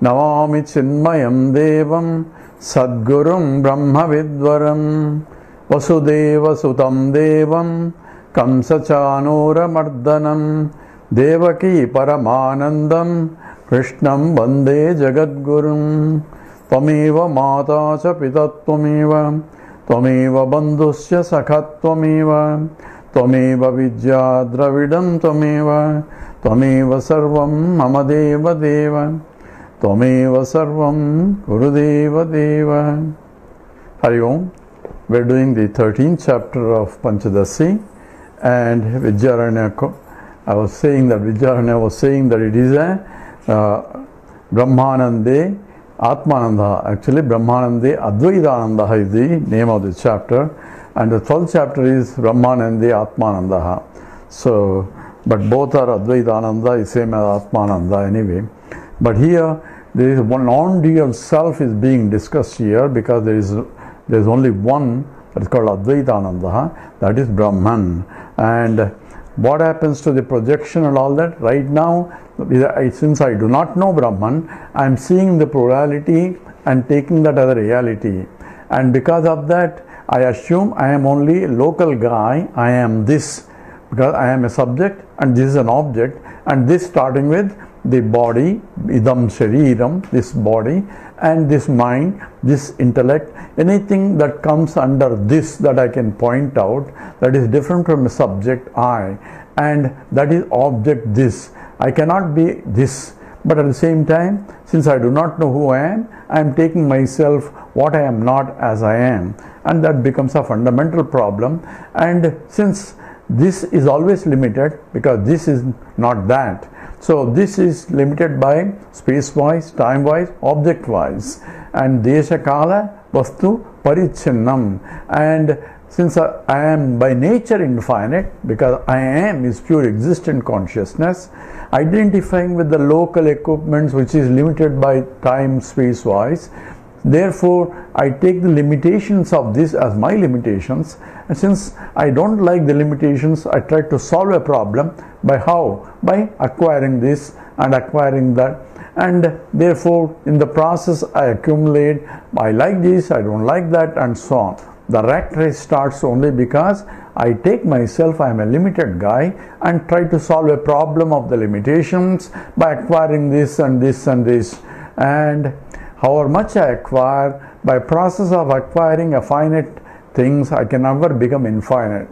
Navami Chinmayam Devam Sadgurum Brahma Vidvaram Vasudeva Sutam Devam Kamsa Chanura Mardanam Devaki Paramanandam Krishnam Vande Jagadgurum Tvameva Mata Cha Pitattvameva Tvameva Bandhusya Sakhattvameva Tvameva Vidya Dravidam Tvameva Tvameva Sarvam Mama Deva Deva Tvameva Sarvam Gurudeva Deva. Hari Om. We are doing the 13th chapter of Panchadashi, and Vidyaranya, I was saying that Vidyaranya was saying that it is a Brahmanande Atmananda. Actually, Brahmanande Advaita is the name of the chapter, and the 12th chapter is Brahmanande Atmananda. So, but both are Advaita is same as Atmananda anyway. But here, there is one non-dual self is being discussed here, because there is only one that is called Advaita, that is Brahman. And what happens to the projection and all that? Right now, since I do not know Brahman, I am seeing the plurality and taking that as a reality. And because of that, I assume I am only a local guy, I am this, because I am a subject and this is an object, and this starting with the body, idam shariram, this body, and this mind, this intellect, anything that comes under this that I can point out, that is different from a subject I, and that is object this. I cannot be this, but at the same time, since I do not know who I am taking myself what I am not as I am, and that becomes a fundamental problem. And since this is always limited, because this is not that, so this is limited by space-wise, time-wise, object-wise, and desha-kala vastu parichinnam. And since I am by nature infinite, because I am is pure existent consciousness, identifying with the local equipments which is limited by time, space-wise, therefore I take the limitations of this as my limitations, and since I don't like the limitations, I try to solve a problem by how? By acquiring this and acquiring that, and therefore in the process I accumulate, I like this, I don't like that, and so on. The rat race starts only because I take myself, I am a limited guy, and try to solve a problem of the limitations by acquiring this and this and this. And however much I acquire, by process of acquiring a finite things, I can never become infinite.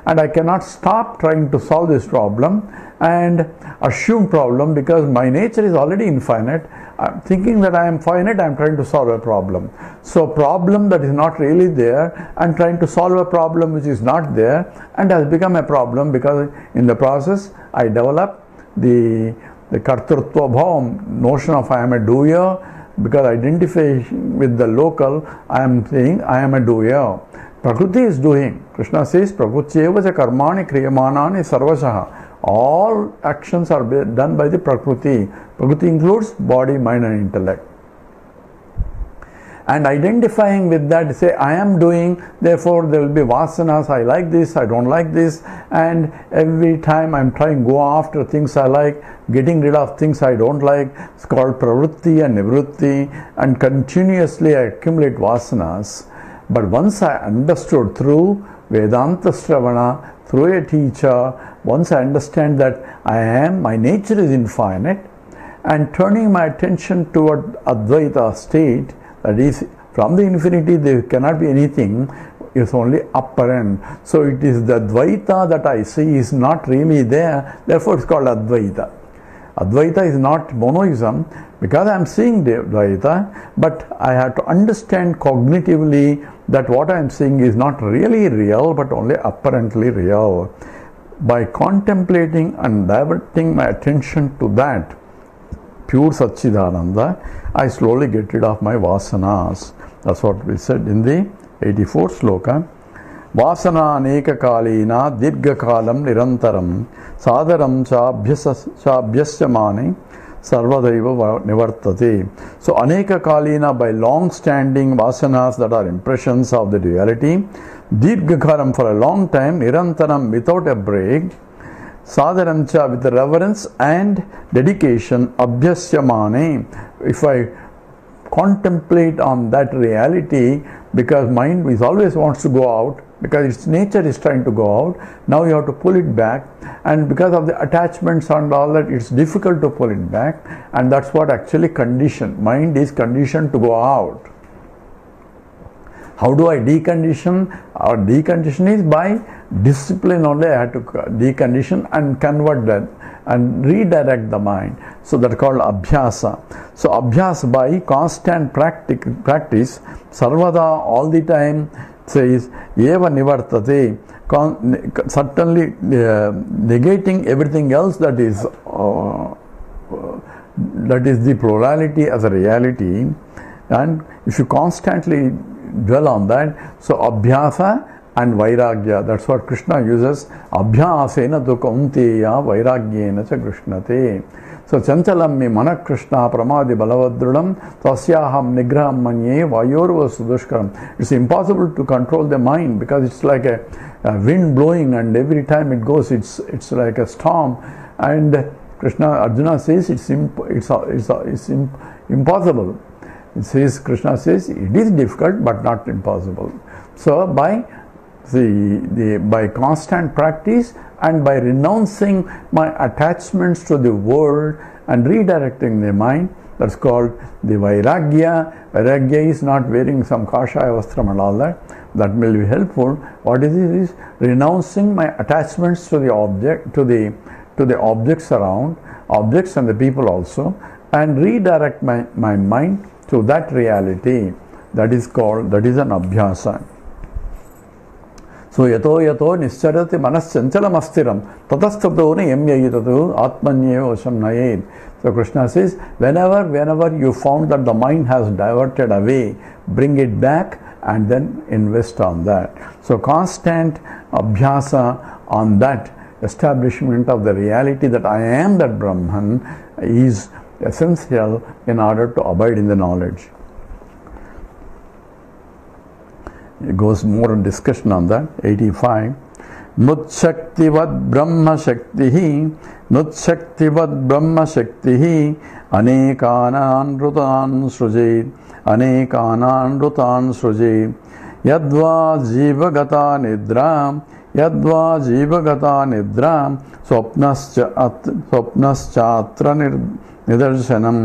And I cannot stop trying to solve this problem and assume problem, because my nature is already infinite. I'm thinking that I am finite, I am trying to solve a problem. So problem that is not really there, I am trying to solve a problem which is not there, and has become a problem, because in the process I develop the kartrutva bhavam, notion of I am a doer, because identify with the local, I am saying I am a doer. Prakriti is doing. Krishna says, Prakrutyevaja karmani kriyamanani sarvasaha. All actions are done by the Prakriti. Prakriti includes body, mind and intellect. And identifying with that, say I am doing, therefore there will be vasanas, I like this, I don't like this, and every time I am trying to go after things I like, getting rid of things I don't like. It's called pravritti and nivritti, and continuously I accumulate vasanas. But once I understood through Vedanta Stravana, through a teacher, once I understand that my nature is infinite, and turning my attention toward Advaita state, that is, from the infinity there cannot be anything, is only apparent. So it is the Advaita that I see is not really there, therefore it's called Advaita. Advaita is not monoism, because I am seeing the Advaita, but I have to understand cognitively that what I am seeing is not really real, but only apparently real. By contemplating and diverting my attention to that pure Satchidananda, I slowly get rid of my vasanas. That's what we said in the 84th sloka. Vasana aneka kalina dirgha kalam nirantaram sadaram chabhyasya sarvadaiva nivartate. So aneka kalina, by long standing vasanas that are impressions of the duality, dirgha kalam, for a long time, nirantaram, without a break, Sadharancha, with reverence and dedication, abhyasyamane. If I contemplate on that reality, because mind is always wants to go out, because its nature is trying to go out, now you have to pull it back, and because of the attachments and all that, it's difficult to pull it back, and that's what actually conditioned. Mind is conditioned to go out. How do I decondition? Our decondition is by discipline only. I have to decondition and convert that and redirect the mind. So that's called abhyasa. So abhyasa, by constant practice, sarvada, all the time, says eva nivartate, certainly negating everything else that is the plurality as a reality. And if you constantly dwell on that, so abhyasa and vairagya, that's what Krishna uses. Abhyasena tu kaunteya vairagyena cha krishnate. So chanchalam me mana Krishna pramadi balavadrulam tasyaham nigraham manye vayorva sudushkaram. It's impossible to control the mind, because it's like a wind blowing, and every time it goes, it's like a storm. And Arjuna says it's impossible. Krishna says it is difficult but not impossible. So by constant practice and by renouncing my attachments to the world and redirecting the mind, that's called the vairagya. Vairagya is not wearing some kashaya vastram and all that. That will be helpful. What is it? Is renouncing my attachments to the object, to the objects around, objects and the people also, and redirect my mind to that reality. That is an abhyasa. So yato nischarati manas chanchalam astiram tatastato yamyayitatu atmanyeva vasham nayed. So Krishna says, whenever you found that the mind has diverted away, bring it back and then invest on that. So constant abhyasa on that establishment of the reality that I am that Brahman is essential in order to abide in the knowledge. It goes more in discussion on that. 85. Nutshaktivat Brahma Shaktihi Nutshaktivat Brahma Shaktihi Anekanan Rutan Srujet Anekanan Rutan Srujet Yadva Jivagata Nidram Yadva Jivagata Nidram Swapnaschatra Nidarshanam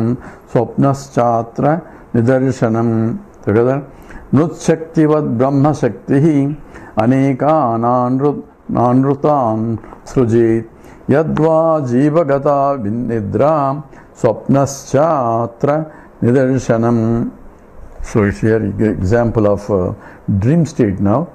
Swapnaschatra Nidarshanam. Together. Nutshaktivat Brahma Shaktihi Aneka Nanrutan Srujit Yadva Jivagata Nidram Swapnaschatra Nidarshanam. So it's here example of dream state now.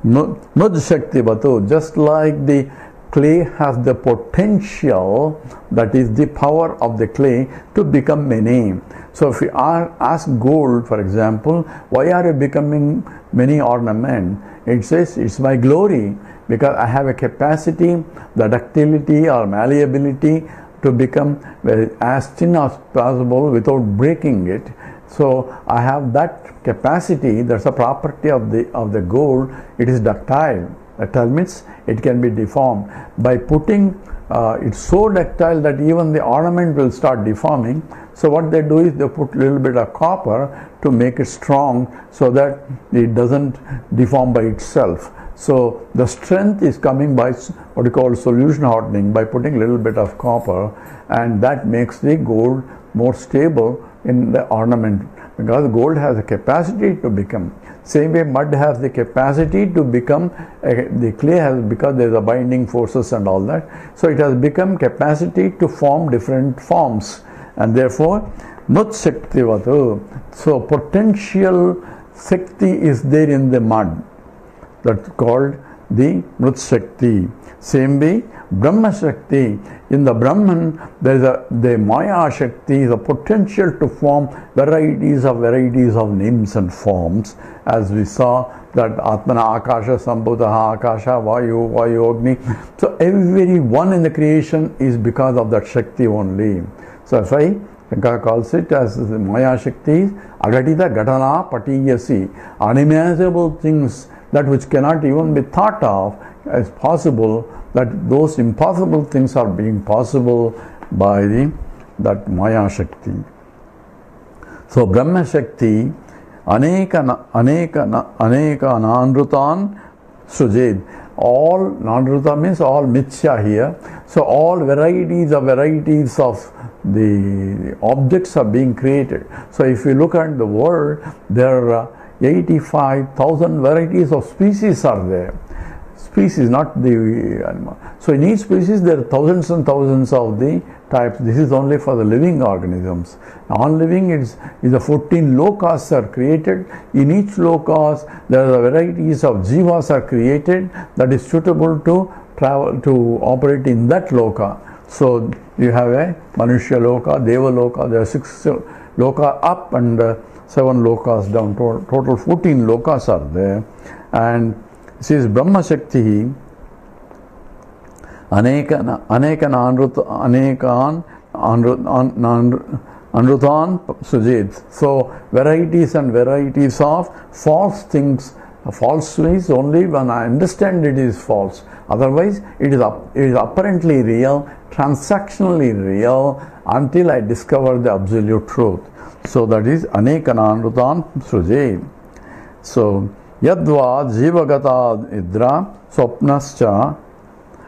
Nutshaktivatu, just like the clay has the potential, that is the power of the clay to become many. So if we ask gold, for example, why are you becoming many ornament? It says it's my glory, because I have a capacity, the ductility or malleability to become as thin as possible without breaking it. So I have that capacity. That's a property of the gold. It is ductile. Ductile means it can be deformed. By putting it's so ductile that even the ornament will start deforming. So what they do is they put a little bit of copper to make it strong so that it doesn't deform by itself. So the strength is coming by what you call solution hardening, by putting a little bit of copper, and that makes the gold more stable in the ornament, because gold has a capacity to become. Same way mud has the capacity to become, the clay has, because there is a binding forces and all that. So it has become capacity to form different forms, and therefore Nutshaktivatu. So potential Shakti is there in the mud. That's called the Nutshakti. Same way Brahma Shakti. In the Brahman, there is the Maya Shakti, the potential to form varieties of names and forms, as we saw that Atmana Akasha Sambhudaha Akasha Vayu Agni. So every one in the creation is because of that Shakti only. So that's why Shankara calls it as the Maya Shakti, Agatita Gatana Patiyasi. Unimaginable things, that which cannot even be thought of, as possible, that those impossible things are being possible by that Maya Shakti. So Brahma Shakti aneka nanrutan sujed. All nanruta means all mithya here. So all varieties of the objects are being created. So if you look at the world, there are 85,000 varieties of species are there. Species, not the animal. So in each species there are thousands and thousands of the types. This is only for the living organisms. Non-living is the 14 lokas are created. In each lokas there are varieties of jivas are created that is suitable to travel, to operate in that loka. So you have a Manushya loka, Deva loka, there are 6 loka up and 7 lokas down. Total 14 lokas are there. And says Brahma Shakti anekan anrutan sujit. So varieties and varieties of false things. False is only when I understand it is false. Otherwise it is apparently real, transactionally real, until I discover the absolute truth. So that is anekan anrutan sujit. So Yadva jivagata idra swapnascha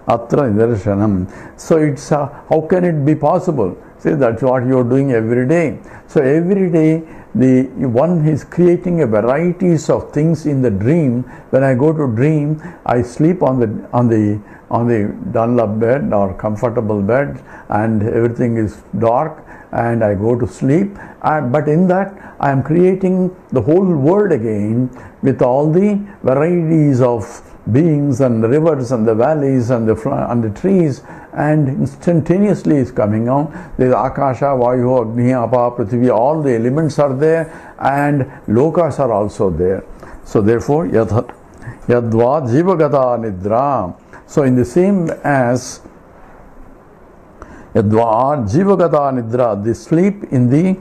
atra nidarshanam. So it's how can it be possible? See, that's what you are doing every day. So every day the one is creating a varieties of things in the dream. When I go to dream, I sleep on the Dunlop bed or comfortable bed, and everything is dark, and I go to sleep. But in that I am creating the whole world again with all the varieties of beings and the rivers and the valleys and the trees, and instantaneously is coming out. There is Akasha, Vayu, Agni, Apa, Prithvi, all the elements are there, and lokas are also there. So therefore, yadva jivagata nidra. So in the same as yadva jivagata nidra, the sleep in the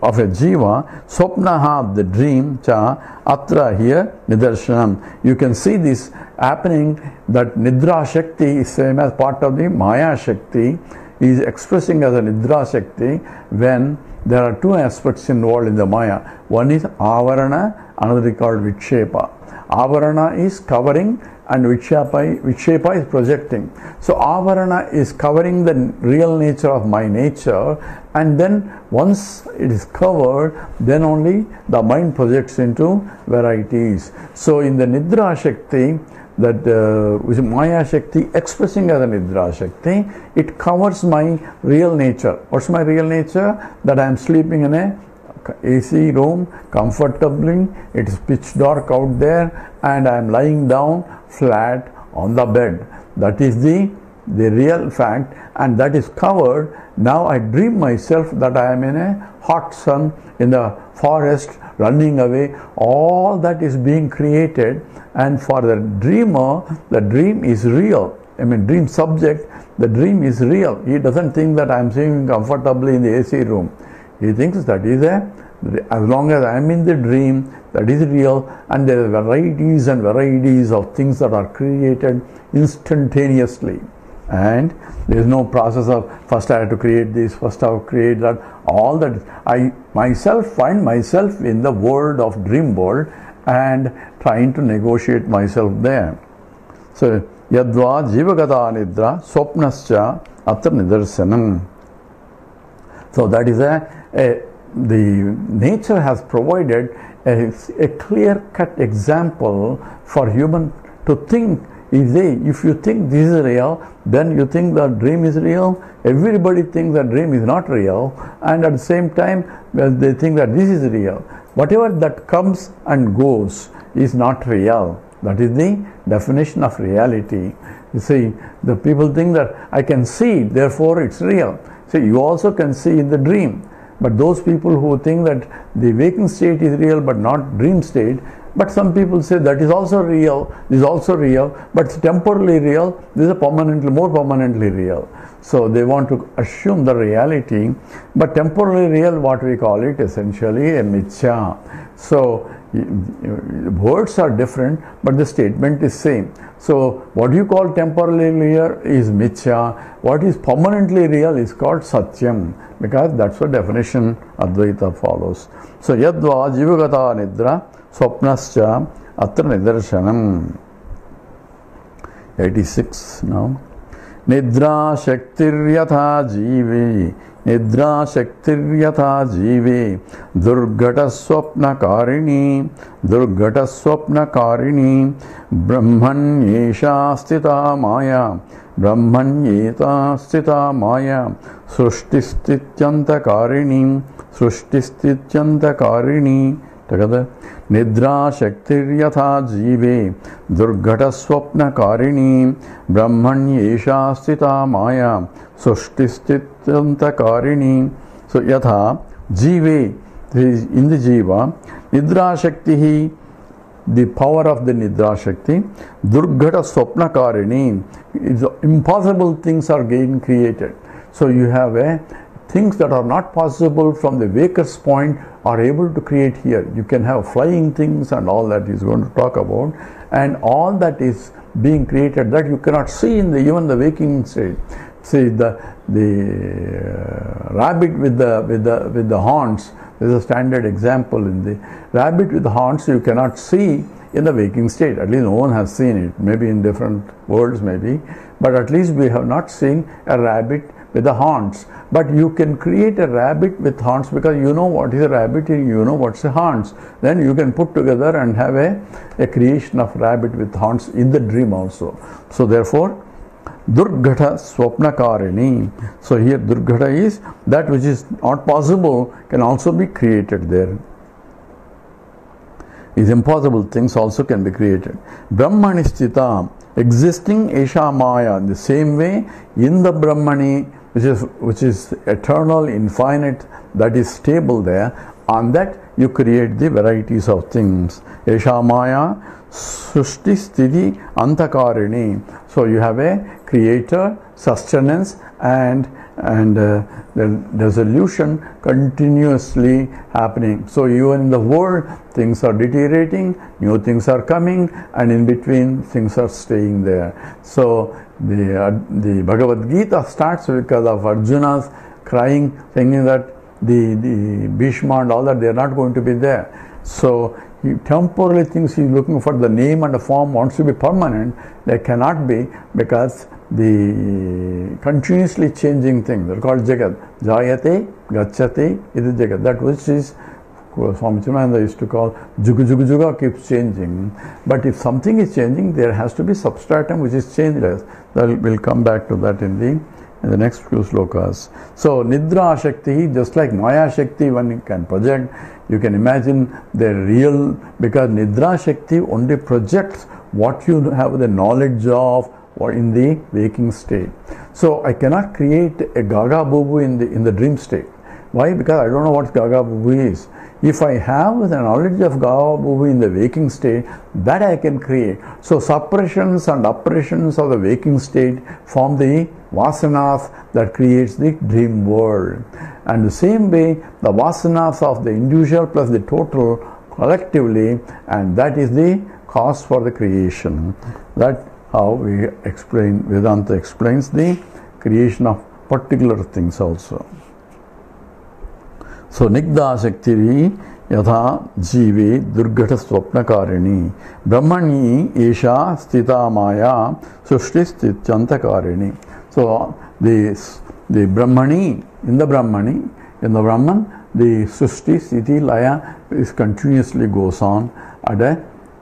of a jiva, swapnaha, the dream, cha atra, here nidarshanam. You can see this happening, that nidra shakti is same as part of the Maya Shakti, is expressing as a nidra shakti when there are 2 aspects involved in the Maya. One is avarana, another is called vikshepa. Avarana is covering and vikshepa is projecting. So avarana is covering the real nature of my nature, and then once it is covered, then only the mind projects into varieties. So in the Nidra Shakti, that which is Maya Shakti expressing as a Nidra Shakti, it covers my real nature. What's my real nature? That I am sleeping in a AC room comfortably, it is pitch dark out there, and I am lying down flat on the bed. That is the real fact, and that is covered. Now I dream myself that I am in a hot sun in the forest running away. All that is being created, and for the dreamer, the dream is real. I mean, dream subject, the dream is real. He doesn't think that I am sitting comfortably in the AC room. He thinks that is as long as I am in the dream, that is real, and there are varieties and varieties of things that are created instantaneously. And there is no process of first I have to create this, first I have to create that. All that I myself find myself in the world of dream world and trying to negotiate myself there. So yadva jivagata nidra swapnascha atra nidarsanam. So that is the nature has provided a clear-cut example for human to think. If you think this is real, then you think that dream is real. Everybody thinks that dream is not real, and at the same time they think that this is real. Whatever that comes and goes is not real. That is the definition of reality. You see, the people think that I can see, therefore it's real. See, you also can see in the dream. But those people who think that the waking state is real but not dream state, but some people say that is also real, this is also real, but it's temporarily real, this is more permanently real. So they want to assume the reality, but temporarily real, what we call it, essentially a mithya. So words are different, but the statement is same. So what you call temporarily real is mithya. What is permanently real is called satyam, because that's the definition Advaita follows. So yadva jivagata nidra swapnascha atra nidarshanam. 86 now. Nidra shaktiryatha jive, Nidra shaktiryatha jive, Durgata swapna karini, Durgata swapna karini, Brahman yesha stita maya, Brahman yeta stita maya, Srushtistityanta karini, Srushtistityanta karini. Together. Nidra shaktiryatha jive, Durgata swapna karini, Brahman yesha stita maya, Sushtistityanta karini. So yatha jive, in the jiva, Nidra shakti, the power of the Nidra shakti, Durgata swapna karini, impossible things are getting created. So you have things that are not possible from the waker's point are able to create here. You can have flying things and all that he's going to talk about, and all that is being created that you cannot see in even the waking state. See the rabbit with the horns. This is a standard example. In the rabbit with the horns you cannot see in the waking state. At least no one has seen it. Maybe in different worlds, maybe, but at least we have not seen a rabbit with the horns. But you can create a rabbit with horns, because you know what is a rabbit and you know what's a horns. Then you can put together and have a creation of rabbit with horns in the dream also. So therefore, Durgata swapna karini. So here Durgata is that which is not possible can also be created there. These impossible things also can be created. Brahmani sthita, existing esha maya, in the same way in the Brahmani, which is eternal, infinite, that is stable there. On that you create the varieties of things. Esha maya Srushti Sthiti Antakarini. So you have a creator, sustenance, and the resolution continuously happening. So even in the world, things are deteriorating, new things are coming, and in between things are staying there. So the Bhagavad Gita starts because of Arjuna's crying, thinking that the Bhishma and all that, they are not going to be there. So he temporarily thinks he is looking for the name and the form, wants to be permanent. They cannot be, because the continuously changing thing, they're called Jagad. Jayate, Gacchate, idu Jagad. That which is, Swami Chidananda used to call Juga Juga Juga, keeps changing. But if something is changing, there has to be substratum which is changeless. We'll come back to that in the next few slokas. So Nidra Shakti, just like Maya Shakti, one can project, you can imagine they're real, because Nidra Shakti only projects what you have the knowledge of or in the waking state. So I cannot create a Gaga Bubu in the dream state. Why? Because I don't know what Gaga Bubu is. If I have the knowledge of Gaga Bubu in the waking state, that I can create. So suppressions and oppressions of the waking state form the vasanas that creates the dream world. And the same way, the vasanas of the individual plus the total collectively, and that is the cause for the creation. That how we explain, Vedanta explains the creation of particular things also. So Nigda Shakti Yatha Jive Durgata Swapna Karini Brahmani Esha Sthita Maya Sushti Stityanta Karini. So the Brahmani, in the Brahman, the Sushti Sthiti Laya is continuously goes on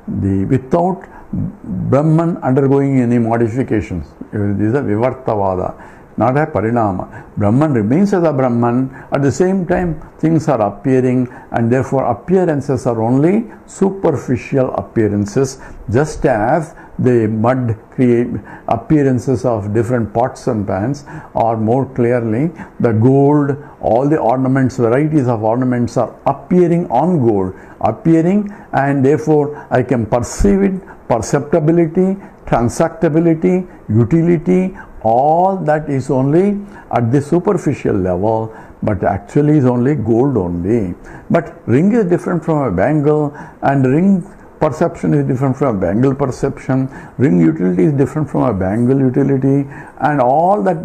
without Brahman undergoing any modifications. This is a Vivartavada, not a Parinama. Brahman remains as a Brahman. At the same time, things are appearing, and therefore appearances are only superficial appearances, just as the mud create appearances of different pots and pans, or more clearly, the gold, all the ornaments, varieties of ornaments are appearing on gold, and therefore I can perceive it, perceptibility, transactability, utility, all that is only at the superficial level, but actually is only gold only. But ring is different from a bangle, and ring perception is different from a bangle perception. Ring utility is different from a bangle utility, and all that,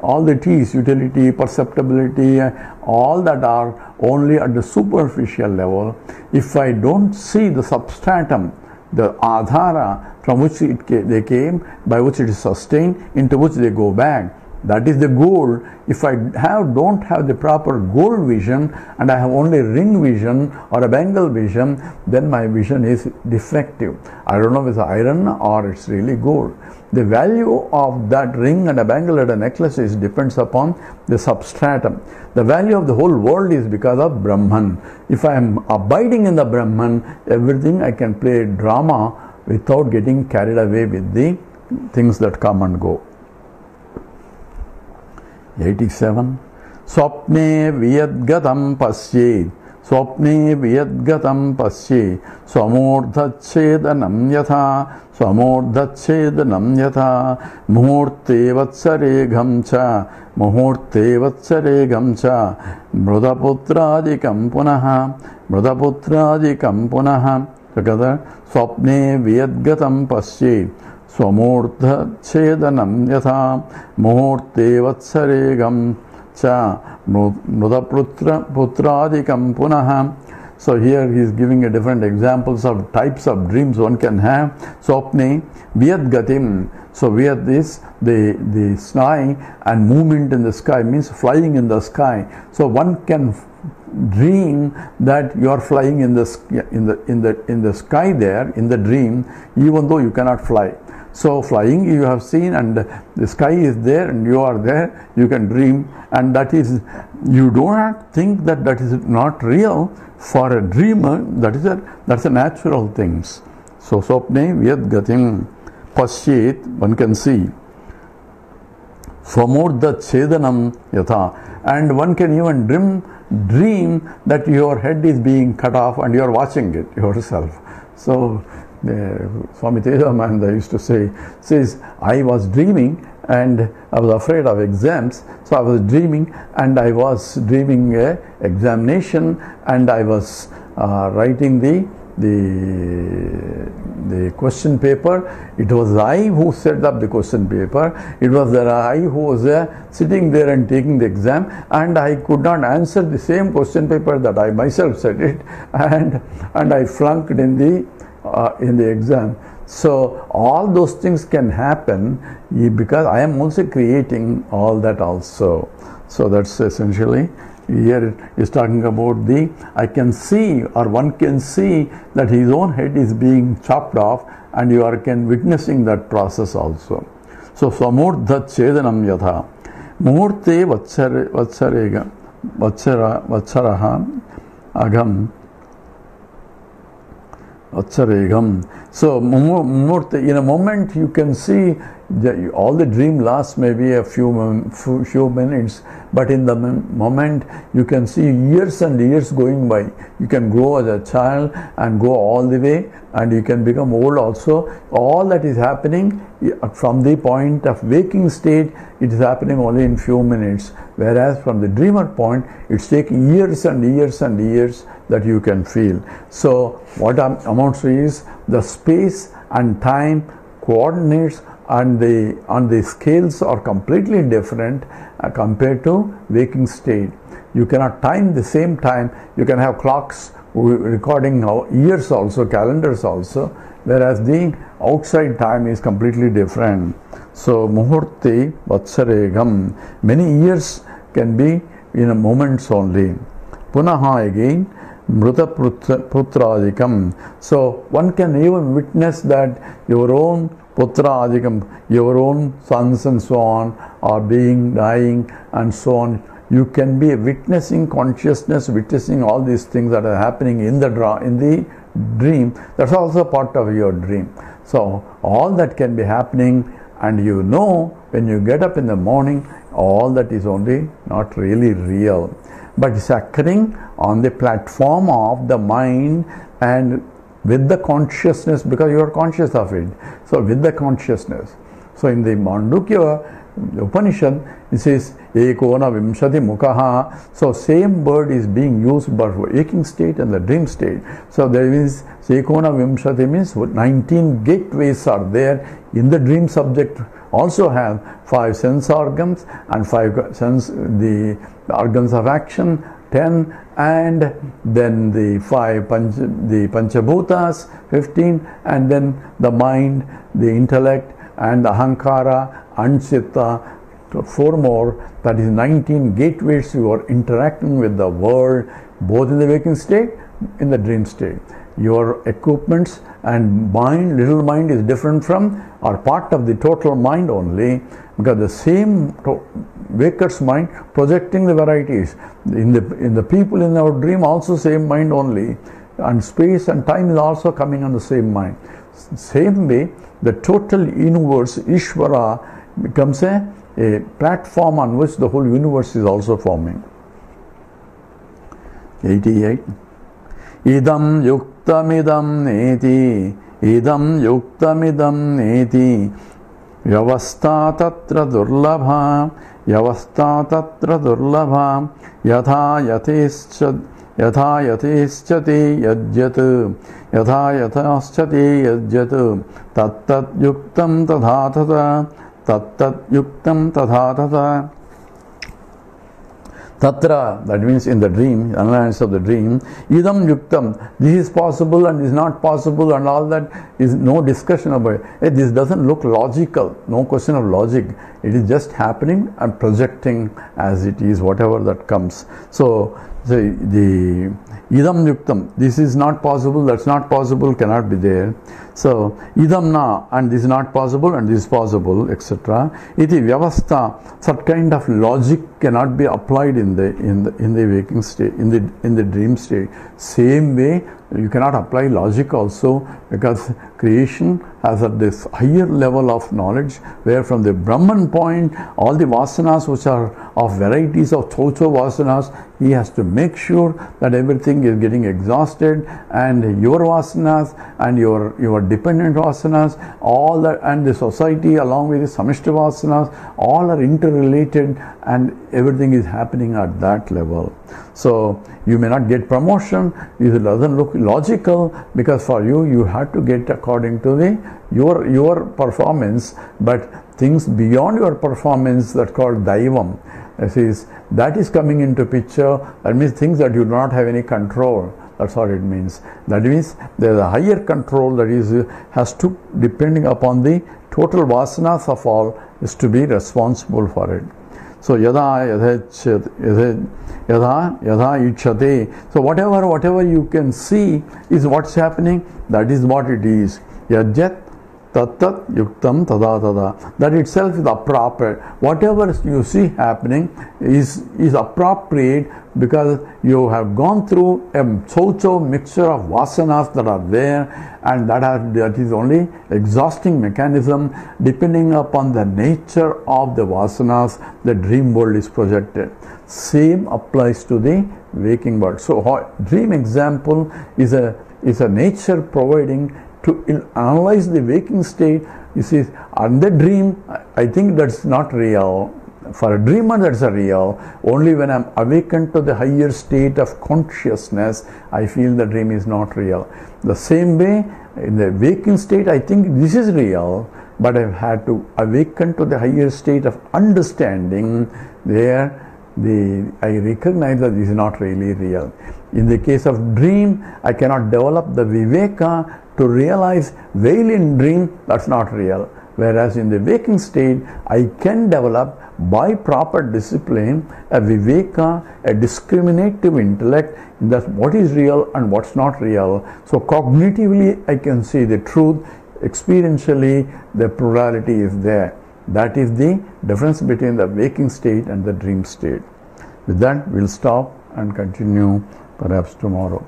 all the T's, utility, perceptibility, all that are only at the superficial level. If I don't see the substratum, the adhara from which they came, by which it is sustained, into which they go back, that is the gold. If I don't have the proper gold vision, and I have only ring vision or a bangle vision, then my vision is defective. I don't know if it's iron or it's really gold. The value of that ring and a bangle and a necklace depends upon the substratum. The value of the whole world is because of Brahman. If I am abiding in the Brahman, everything I can play drama without getting carried away with the things that come and go. 87. Swapne viyadgatam pasyed. Swapne viyadgatam pasyed. Swamurdhachedanam yatha. Swamurdhachedanam yatha. Muhurte vatsaregham cha. Muhurte vatsaregham cha. Mrudaputradikam punaha. Mrudaputradikam punaha. Together. Swapne viyadgatam pasyed. Swamurdha chedanam yatha muhurte vatsaregam cha mrudaputradikam punaha. So here he is giving a different examples of types of dreams one can have. Swapne viyadgatim. So viyad is the sky, and movement in the sky means flying in the sky. So one can dream that you are flying in the sky there in the dream, even though you cannot fly. So flying you have seen, and the sky is there and you are there, you can dream, and that is, you do not think that is not real. For a dreamer, that's a natural things. So swapne vyadgatim pasyet, one can see. Swamurdha chedanam yatha, and one can even dream that your head is being cut off and you are watching it yourself. So Swami Tejamananda used to says, I was dreaming and I was afraid of exams, so I was dreaming, and I was dreaming a examination, and I was writing the question paper. It was I who set up the question paper. It was I who was sitting there and taking the exam, and I could not answer the same question paper that I myself set it, and I flunked in the exam. So all those things can happen because I am also creating all that also. So that's essentially, here is talking about I can see, or one can see that his own head is being chopped off, and you are witnessing that process also. So Swamurdha chedanam yatha muhurte vatsaraha agam Atsaregam. So in a moment you can see all the dream lasts maybe a few minutes, but in the moment you can see years and years going by. You can grow as a child and go all the way, and you can become old also. All that is happening from the point of waking state, it is happening only in few minutes, whereas from the dreamer point it's taking years and years and years that you can feel. So what amounts to is the space and time coordinates and the scales are completely different compared to waking state. You cannot time the same time. You can have clocks recording years also, calendars also, whereas the outside time is completely different. So muhurte vatsaregam, many years can be in a moments only. Punaha again, mruta putradikam. So one can even witness that your own putradikam, your own sons and so on are dying and so on. You can be witnessing consciousness, witnessing all these things that are happening in the dream. That's also part of your dream. So all that can be happening, and you know when you get up in the morning, all that is only not really real, but it's occurring on the platform of the mind and with the consciousness, because you are conscious of it. So with the consciousness. So in the Mandukya Upanishad, it says Ekona Vimshati Mukaha. So same word is being used for waking state and the dream state. So there is Ekona Vimshati means 19 gateways are there in the dream subject. Also have 5 sense organs and 5 sense the organs of action, 10, and then the 5 the Panchabhutas, 15, and then the mind, the intellect, and the Ahankara and Chitta, 4 more. That is 19 gateways. You are interacting with the world both in the waking state, in the dream state. Your equipments and mind, little mind, is different from or part of the total mind only, because the same waker's mind projecting the varieties in the people in our dream, also same mind only, and space and time is also coming on the same mind. Same way, the total universe, Ishvara, becomes a platform on which the whole universe is also forming. 88. Idam yuktamidam neti, idam yuktamidam neti, yavastha tatra durlabha, yavastha tatra durlabha, yatha yateschati yajyat, yatha yataschati yajyat, tattat yuktam tadhatata, tattat yuktam tadhatata. Tatra, that means in the dream, analysis of the dream, idam yuktam, this is possible and is not possible and all that is no discussion about it. This doesn't look logical, no question of logic. It is just happening and projecting as it is, whatever that comes. So the idam yuktam, this is not possible, that's not possible, cannot be there. So idam na, and this is not possible and this is possible, etc. Iti vyavastha, such kind of logic cannot be applied in the waking state, in the dream state. Same way you cannot apply logic also, because creation has at this higher level of knowledge, where from the Brahman point, all the vasanas which are of varieties of chocho vasanas, he has to make sure that everything is getting exhausted, and your vasanas and your dependent vasanas, all that, and the society along with the samishta vasanas, all are interrelated, and everything is happening at that level. So you may not get promotion, it doesn't look logical, because for you have to get according to your performance, but things beyond your performance, that called daivam, that is coming into picture. That means things that you do not have any control. That's what it means. That means there is a higher control that has to, depending upon the total vasanas of all, is to be responsible for it. So yada ichate. So whatever you can see is what's happening. That is what it is. Yajat tattat yuktam tada tada. That itself is appropriate. Whatever you see happening is appropriate, because you have gone through a chocho mixture of vasanas that are there, and that is only exhausting mechanism. Depending upon the nature of the vasanas, the dream world is projected. Same applies to the waking world. So dream example is a nature providing to analyze the waking state. You see, and the dream, I think that's not real. For a dreamer, that's a real. Only when I'm awakened to the higher state of consciousness, I feel the dream is not real. The same way, in the waking state, I think this is real, but I've had to awaken to the higher state of understanding, where I recognize that this is not really real. In the case of dream, I cannot develop the viveka to realize while in dream, that's not real. Whereas in the waking state, I can develop by proper discipline a viveka, a discriminative intellect, that's what is real and what's not real. So cognitively I can see the truth, experientially the plurality is there. That is the difference between the waking state and the dream state. With that, we'll stop and continue perhaps tomorrow.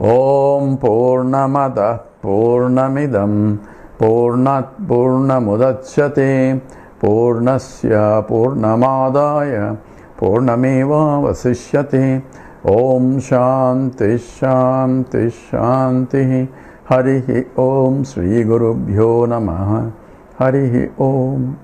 Om Purnamada Purnamidam Purnat Purnamudachyate Purnasya Purnamadaya Purnameva Vasishyate. Om Shanti Shanti Shanti. Harihi Om. Sri Gurubhyo Namaha. Harihi Om.